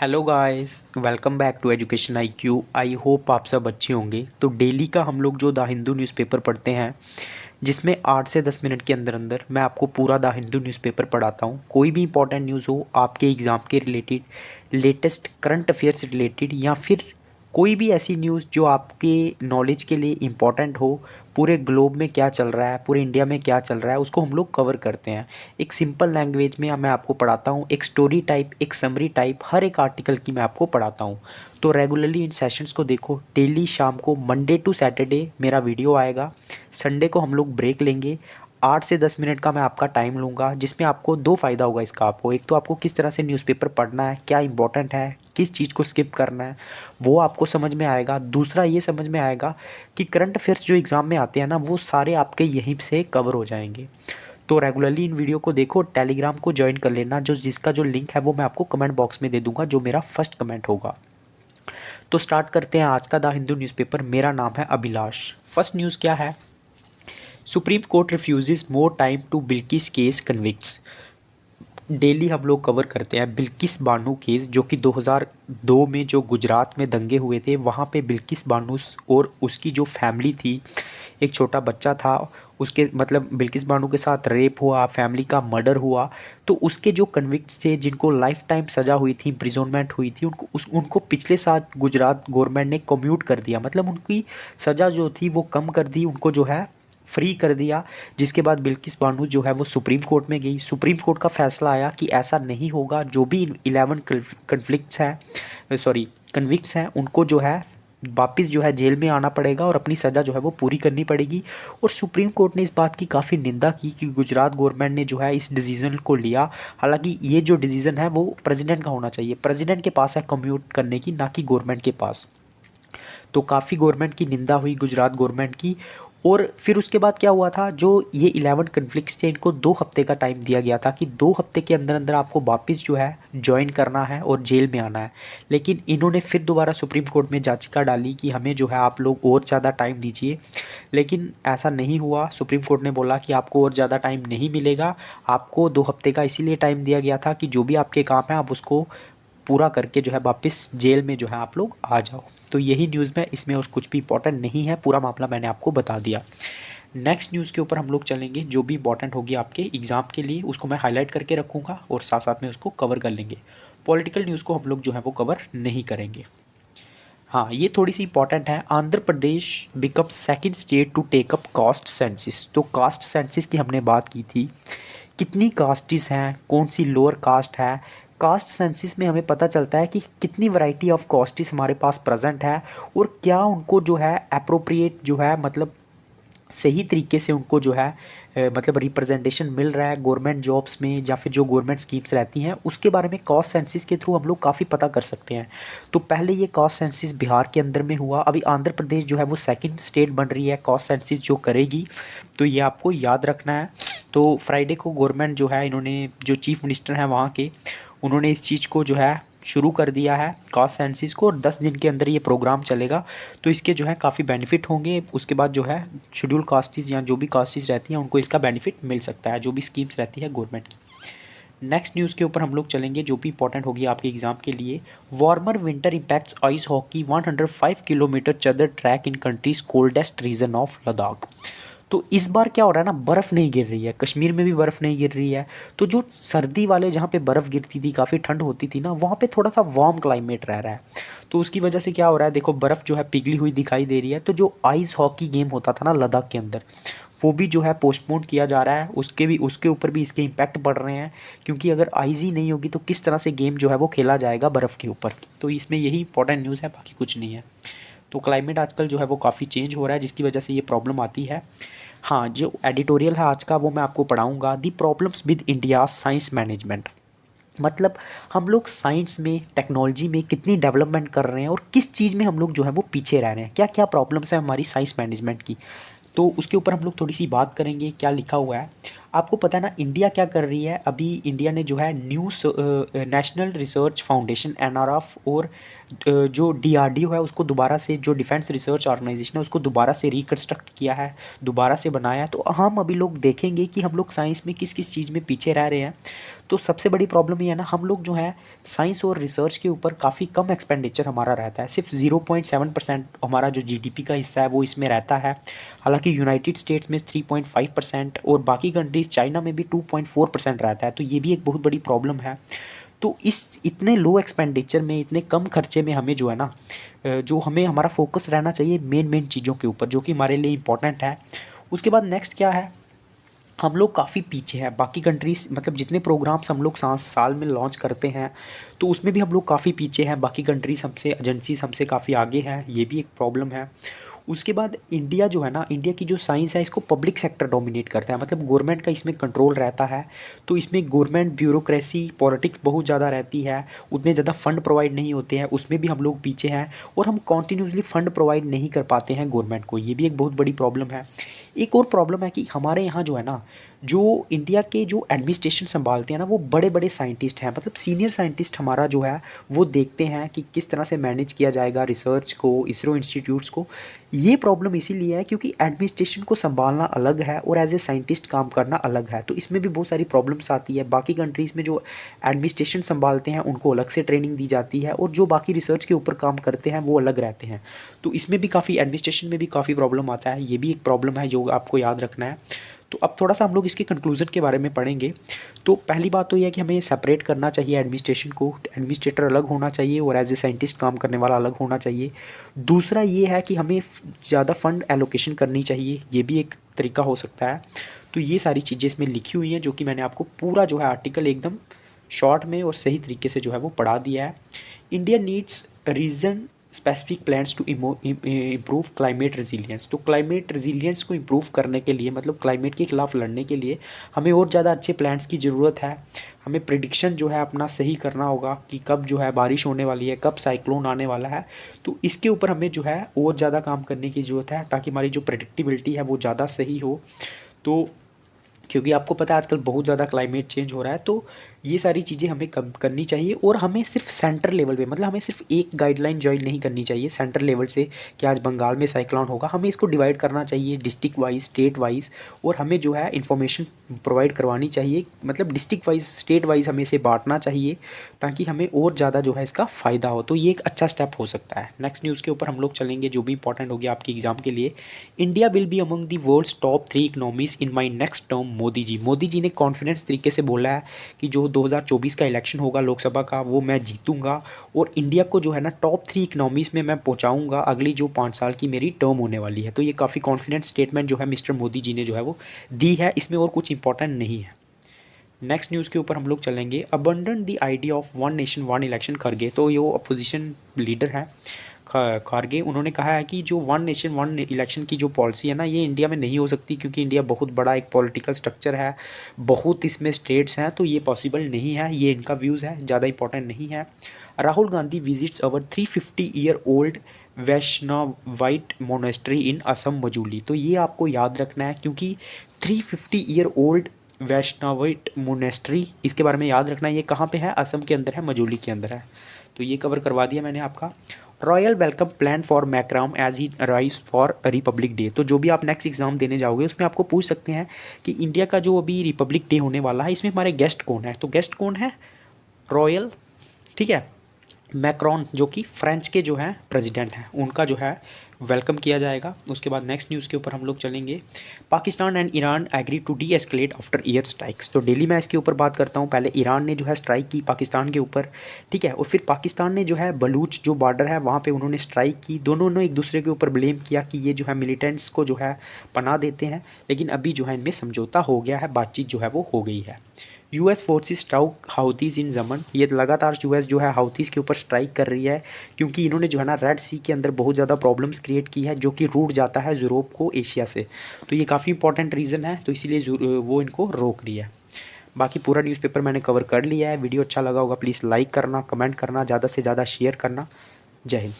Hello guys, welcome back to education IQ। I hope आप सब अच्छे होंगे। तो डेली का हम लोग जो द हिंदू न्यूज़पेपर पढ़ते हैं, जिसमें 8 से 10 मिनट के अंदर अंदर मैं आपको पूरा द हिंदू न्यूज़पेपर पढ़ाता हूँ। कोई भी इंपॉर्टेंट न्यूज़ हो आपके एग्ज़ाम के रिलेटेड, लेटेस्ट करंट अफेयर से रिलेटेड, या फिर कोई भी ऐसी न्यूज़ जो आपके नॉलेज के लिए इम्पॉर्टेंट हो, पूरे ग्लोब में क्या चल रहा है, पूरे इंडिया में क्या चल रहा है, उसको हम लोग कवर करते हैं। एक सिंपल लैंग्वेज में मैं आपको पढ़ाता हूँ, एक स्टोरी टाइप, एक समरी टाइप, हर एक आर्टिकल की मैं आपको पढ़ाता हूँ। तो रेगुलरली इन सेशंस को देखो। डेली शाम को मंडे टू सैटरडे मेरा वीडियो आएगा। संडे को हम लोग ब्रेक लेंगे। 8 से 10 मिनट का मैं आपका टाइम लूँगा, जिसमें आपको दो फ़ायदा होगा इसका। आपको एक तो आपको किस तरह से न्यूज़पेपर पढ़ना है, क्या इंपॉर्टेंट है, किस चीज़ को स्किप करना है, वो आपको समझ में आएगा। दूसरा ये समझ में आएगा कि करंट अफेयर्स जो एग्ज़ाम में आते हैं ना, वो सारे आपके यहीं से कवर हो जाएंगे। तो रेगुलरली इन वीडियो को देखो। टेलीग्राम को ज्वाइन कर लेना, जो जिसका जो लिंक है वो मैं आपको कमेंट बॉक्स में दे दूंगा, जो मेरा फर्स्ट कमेंट होगा। तो स्टार्ट करते हैं आज का द हिंदू न्यूज़पेपर। मेरा नाम है अभिलाष। फर्स्ट न्यूज़ क्या है? Supreme Court refuses more time to Bilkis case convicts. Daily हम लोग कवर करते हैं बिल्किस बानो केस, जो कि 2002 में जो गुजरात में दंगे हुए थे, वहाँ पे बिल्किस बानो और उसकी जो फैमिली थी, एक छोटा बच्चा था, उसके मतलब बिल्किस बानो के साथ रेप हुआ, फैमिली का मर्डर हुआ। तो उसके जो कन्विक्ट्स थे, जिनको लाइफ टाइम सज़ा हुई थी, इम्प्रिजनमेंट हुई थी, उनको पिछले साल गुजरात गवर्नमेंट ने कम्यूट कर दिया। मतलब उनकी सज़ा जो थी वो कम कर दी, उनको जो है फ्री कर दिया। जिसके बाद बिल्किस बानो जो है वो सुप्रीम कोर्ट में गई। सुप्रीम कोर्ट का फैसला आया कि ऐसा नहीं होगा। जो भी 11 कन्फ्लिक्ट्स हैं, सॉरी कन्विक्ट्स हैं, उनको जो है वापस जो है जेल में आना पड़ेगा और अपनी सज़ा जो है वो पूरी करनी पड़ेगी। और सुप्रीम कोर्ट ने इस बात की काफ़ी निंदा की कि गुजरात गवर्नमेंट ने जो है इस डिसीज़न को लिया। हालांकि ये जो डिसीज़न है वो प्रेसिडेंट का होना चाहिए, प्रेसिडेंट के पास है कम्यूट करने की, ना कि गवर्नमेंट के पास। तो काफ़ी गवर्नमेंट की निंदा हुई, गुजरात गवर्नमेंट की। और फिर उसके बाद क्या हुआ था, जो ये 11 कन्फ्लिक्ट्स थे, इनको 2 हफ्ते का टाइम दिया गया था कि 2 हफ्ते के अंदर अंदर आपको वापस जो है ज्वाइन करना है और जेल में आना है। लेकिन इन्होंने फिर दोबारा सुप्रीम कोर्ट में याचिका डाली कि हमें जो है आप लोग और ज़्यादा टाइम दीजिए। लेकिन ऐसा नहीं हुआ। सुप्रीम कोर्ट ने बोला कि आपको और ज़्यादा टाइम नहीं मिलेगा। आपको 2 हफ्ते का इसीलिए टाइम दिया गया था कि जो भी आपके काम है आप उसको पूरा करके जो है वापस जेल में जो है आप लोग आ जाओ। तो यही न्यूज़ में, इसमें और कुछ भी इंपॉर्टेंट नहीं है, पूरा मामला मैंने आपको बता दिया। नेक्स्ट न्यूज़ के ऊपर हम लोग चलेंगे। जो भी इंपॉर्टेंट होगी आपके एग्ज़ाम के लिए, उसको मैं हाईलाइट करके रखूँगा और साथ साथ में उसको कवर कर लेंगे। पॉलिटिकल न्यूज़ को हम लोग जो है वो कवर नहीं करेंगे। हाँ, ये थोड़ी सी इंपॉर्टेंट है। Andhra Pradesh become second state to take up caste census. तो कास्ट सेंसिस की हमने बात की थी, कितनी कास्टिस हैं, कौन सी लोअर कास्ट है। कास्ट सेंसिस में हमें पता चलता है कि कितनी वैरायटी ऑफ कास्टिस हमारे पास प्रेजेंट है, और क्या उनको जो है अप्रोप्रिएट जो है, मतलब सही तरीके से उनको जो है मतलब रिप्रेजेंटेशन मिल रहा है गवर्नमेंट जॉब्स में, या फिर जो गवर्नमेंट स्कीम्स रहती हैं उसके बारे में कास्ट सेंसिस के थ्रू हम लोग काफ़ी पता कर सकते हैं। तो पहले ये कास्ट सेंसिस बिहार के अंदर में हुआ, अभी आंध्र प्रदेश जो है वो सेकंड स्टेट बन रही है कास्ट सेंसिस जो करेगी। तो ये आपको याद रखना है। तो फ्राइडे को गवर्नमेंट जो है, इन्होंने जो चीफ मिनिस्टर हैं वहाँ के, उन्होंने इस चीज़ को जो है शुरू कर दिया है कास्ट सेंसिस को, और 10 दिन के अंदर ये प्रोग्राम चलेगा। तो इसके जो है काफ़ी बेनिफिट होंगे। उसके बाद जो है शेड्यूल कास्टिस या जो भी कास्टिस रहती हैं उनको इसका बेनिफिट मिल सकता है, जो भी स्कीम्स रहती है गवर्नमेंट की। नेक्स्ट न्यूज़ के ऊपर हम लोग चलेंगे, जो भी इंपॉर्टेंट होगी आपके एग्जाम के लिए। Warmer winter impacts ice hockey 105 kilometre Chadar track in country's coldest region of Ladakh. तो इस बार क्या हो रहा है ना, बर्फ़ नहीं गिर रही है, कश्मीर में भी बर्फ़ नहीं गिर रही है। तो जो सर्दी वाले जहाँ पे बर्फ़ गिरती थी, काफ़ी ठंड होती थी ना, वहाँ पे थोड़ा सा वार्म क्लाइमेट रह रहा है। तो उसकी वजह से क्या हो रहा है, देखो बर्फ़ जो है पिघली हुई दिखाई दे रही है। तो जो आइस हॉकी गेम होता था ना लद्दाख के अंदर, वो भी जो है पोस्टपोन किया जा रहा है। उसके ऊपर भी इसके इम्पैक्ट पड़ रहे हैं, क्योंकि अगर आइस ही नहीं होगी तो किस तरह से गेम जो है वो खेला जाएगा बर्फ़ के ऊपर। तो इसमें यही इंपॉर्टेंट न्यूज़ है, बाकी कुछ नहीं है। तो क्लाइमेट आजकल जो है वो काफ़ी चेंज हो रहा है, जिसकी वजह से ये प्रॉब्लम आती है। हाँ, जो एडिटोरियल है आज का वो मैं आपको पढ़ाऊँगा, the problems with India science management. मतलब हम लोग साइंस में, टेक्नोलॉजी में कितनी डेवलपमेंट कर रहे हैं और किस चीज़ में हम लोग जो है वो पीछे रह रहे हैं, क्या क्या प्रॉब्लम्स हैं हमारी साइंस मैनेजमेंट की। तो उसके ऊपर हम लोग थोड़ी सी बात करेंगे। क्या लिखा हुआ है, आपको पता है ना इंडिया क्या कर रही है अभी। इंडिया ने जो है new national research foundation NRF और जो डीआरडीओ है उसको दोबारा से, जो डिफेंस रिसर्च ऑर्गेनाइजेशन है उसको दोबारा से रिकन्स्ट्रक्ट किया है, दोबारा से बनाया है। तो हम अभी लोग देखेंगे कि हम लोग साइंस में किस किस चीज़ में पीछे रह रहे हैं। तो सबसे बड़ी प्रॉब्लम ये है ना, हम लोग जो है साइंस और रिसर्च के ऊपर काफ़ी कम एक्सपेंडिचर हमारा रहता है। सिर्फ 0.7% हमारा जो जीडीपी का हिस्सा है वो इसमें रहता है। हालांकि यूनाइटेड स्टेट्स में 3.5% और बाकी कंट्रीज चाइना में भी 2.4% रहता है। तो ये भी एक बहुत बड़ी प्रॉब्लम है। तो इस इतने लो एक्सपेंडिचर में, इतने कम खर्चे में हमें जो है ना, जो हमें हमारा फोकस रहना चाहिए मेन मेन चीज़ों के ऊपर जो कि हमारे लिए इंपॉर्टेंट है। उसके बाद नेक्स्ट क्या है, हम लोग काफ़ी पीछे हैं बाकी कंट्रीज, मतलब जितने प्रोग्राम्स हम लोग साल में लॉन्च करते हैं तो उसमें भी हम लोग काफ़ी पीछे हैं। बाकी कंट्रीज हमसे, एजेंसीज हमसे काफ़ी आगे हैं, ये भी एक प्रॉब्लम है। उसके बाद इंडिया जो है ना, इंडिया की जो साइंस है इसको पब्लिक सेक्टर डोमिनेट करता है, मतलब गवर्नमेंट का इसमें कंट्रोल रहता है। तो इसमें गवर्नमेंट ब्यूरोक्रेसी, पॉलिटिक्स बहुत ज़्यादा रहती है, उतने ज़्यादा फंड प्रोवाइड नहीं होते हैं, उसमें भी हम लोग पीछे हैं। और हम कॉन्टीन्यूसली फंड प्रोवाइड नहीं कर पाते हैं गवर्नमेंट को, ये भी एक बहुत बड़ी प्रॉब्लम है। एक और प्रॉब्लम है कि हमारे यहाँ जो है ना, जो इंडिया के जो एडमिनिस्ट्रेशन संभालते हैं ना वो बड़े बड़े साइंटिस्ट हैं, मतलब सीनियर साइंटिस्ट हमारा जो है वो देखते हैं कि किस तरह से मैनेज किया जाएगा रिसर्च को, इसरो इंस्टीट्यूट्स को। ये प्रॉब्लम इसीलिए है क्योंकि एडमिनिस्ट्रेशन को संभालना अलग है और एज ए साइंटिस्ट काम करना अलग है। तो इसमें भी बहुत सारी प्रॉब्लम्स आती है। बाकी कंट्रीज़ में जो एडमिनिस्ट्रेशन संभालते हैं उनको अलग से ट्रेनिंग दी जाती है और जो बाकी रिसर्च के ऊपर काम करते हैं वो अलग रहते हैं। तो इसमें भी काफ़ी, एडमिनिस्ट्रेशन में भी काफ़ी प्रॉब्लम आता है, ये भी एक प्रॉब्लम है जो आपको याद रखना है। तो अब थोड़ा सा हम लोग इसके कंक्लूजन के बारे में पढ़ेंगे। तो पहली बात तो यह है कि हमें सेपरेट करना चाहिए एडमिनिस्ट्रेशन को, एडमिनिस्ट्रेटर अलग होना चाहिए और एज ए साइंटिस्ट काम करने वाला अलग होना चाहिए। दूसरा ये है कि हमें ज़्यादा फंड एलोकेशन करनी चाहिए, ये भी एक तरीका हो सकता है। तो ये सारी चीज़ें इसमें लिखी हुई हैं जो कि मैंने आपको पूरा जो है आर्टिकल एकदम शॉर्ट में और सही तरीके से जो है वो पढ़ा दिया है। India needs region specific plans to improve climate resilience. तो क्लाइमेट रेजिलियंस को इम्प्रूव करने के लिए, मतलब क्लाइमेट के खिलाफ लड़ने के लिए हमें और ज़्यादा अच्छे प्लान्स की ज़रूरत है। हमें प्रिडिक्शन जो है अपना सही करना होगा कि कब जो है बारिश होने वाली है, कब साइक्लोन आने वाला है। तो इसके ऊपर हमें जो है और ज़्यादा काम करने की ज़रूरत है ताकि हमारी जो प्रेडिक्टिबिलिटी है वो ज़्यादा सही हो। तो क्योंकि आपको पता है आजकल बहुत ज़्यादा क्लाइमेट चेंज हो रहा है, तो ये सारी चीज़ें हमें कम करनी चाहिए। और हमें सिर्फ सेंटर लेवल पे, मतलब हमें सिर्फ एक गाइडलाइन जॉइन नहीं करनी चाहिए सेंटर लेवल से कि आज बंगाल में साइक्लोन होगा। हमें इसको डिवाइड करना चाहिए डिस्ट्रिक्ट वाइज, स्टेट वाइज, और हमें जो है इन्फॉर्मेशन प्रोवाइड करवानी चाहिए, मतलब डिस्ट्रिक्ट वाइज, स्टेट वाइज हमें इसे बांटना चाहिए ताकि हमें और ज़्यादा जो है इसका फ़ायदा हो। तो ये एक अच्छा स्टेप हो सकता है। नेक्स्ट न्यूज़ के ऊपर हम लोग चलेंगे जो भी इंपॉर्टेंट होगी आपके एग्जाम के लिए। India will be among the world's top 3 economies in my next term, Modi ji ने कॉन्फिडेंस तरीके से बोला है कि जो 2024 का इलेक्शन होगा लोकसभा का वो मैं जीतूंगा और इंडिया को जो है ना टॉप 3 इकोनॉमीज़ में मैं पहुंचाऊंगा अगली जो 5 साल की मेरी टर्म होने वाली है। तो ये काफ़ी कॉन्फिडेंट स्टेटमेंट जो है मिस्टर मोदी जी ने जो है वो दी है, इसमें और कुछ इंपॉर्टेंट नहीं है। नेक्स्ट न्यूज़ के ऊपर हम लोग चलेंगे। Abandon the idea of one nation one election, Kharge, तो ये अपोजिशन लीडर हैं खारगे, उन्होंने कहा है कि जो वन नेशन वन इलेक्शन की जो पॉलिसी है ना ये इंडिया में नहीं हो सकती क्योंकि इंडिया बहुत बड़ा एक पॉलिटिकल स्ट्रक्चर है, बहुत इसमें स्टेट्स हैं, तो ये पॉसिबल नहीं है। ये इनका व्यूज़ है, ज़्यादा इंपॉर्टेंट नहीं है। राहुल गांधी विजिट्स अवर 350 ईयर ओल्ड वैष्णवाइट मोनेस्ट्री इन असम मजूली। तो ये आपको याद रखना है क्योंकि 350 ईयर ओल्ड वैष्णवाइट मोनेस्ट्री, इसके बारे में याद रखना है। ये कहाँ पे है? असम के अंदर है, मजूली के अंदर है। तो ये कवर करवा दिया मैंने आपका। Royal welcome plan for Macron as he arrives for Republic Day. तो जो भी आप नेक्स्ट एग्जाम देने जाओगे उसमें आपको पूछ सकते हैं कि इंडिया का जो अभी रिपब्लिक डे होने वाला है इसमें हमारे गेस्ट कौन है। तो गेस्ट कौन है? रॉयल, ठीक है, मैक्रॉन जो कि फ्रेंच के जो हैं प्रेसिडेंट हैं, उनका जो है वेलकम किया जाएगा। उसके बाद नेक्स्ट न्यूज़ के ऊपर हम लोग चलेंगे। Pakistan and Iran agree to deescalate after air strikes. तो डेली मैं इसके ऊपर बात करता हूँ। पहले ईरान ने जो है स्ट्राइक की पाकिस्तान के ऊपर, ठीक है, और फिर पाकिस्तान ने जो है बलूच जो बॉर्डर है वहाँ पे उन्होंने स्ट्राइक की। दोनों ने एक दूसरे के ऊपर ब्लेम किया कि ये जो है मिलिटेंट्स को जो है पनाह देते हैं, लेकिन अभी जो है इनमें समझौता हो गया है, बातचीत जो है वो हो गई है। US forces struck Houthis in Yemen. ये लगातार यूएस जो है हाउथीज़ के ऊपर स्ट्राइक कर रही है क्योंकि इन्होंने जो है ना रेड सी के अंदर बहुत ज़्यादा प्रॉब्लम्स क्रिएट की है जो कि रूट जाता है यूरोप को एशिया से। तो ये काफ़ी इंपॉर्टेंट रीज़न है, तो इसीलिए वो इनको रोक रही है। बाकी पूरा न्यूज़पेपर मैंने कवर कर लिया है। वीडियो अच्छा लगा होगा प्लीज़ लाइक करना, कमेंट करना, ज़्यादा से ज़्यादा शेयर करना। जय हिंद।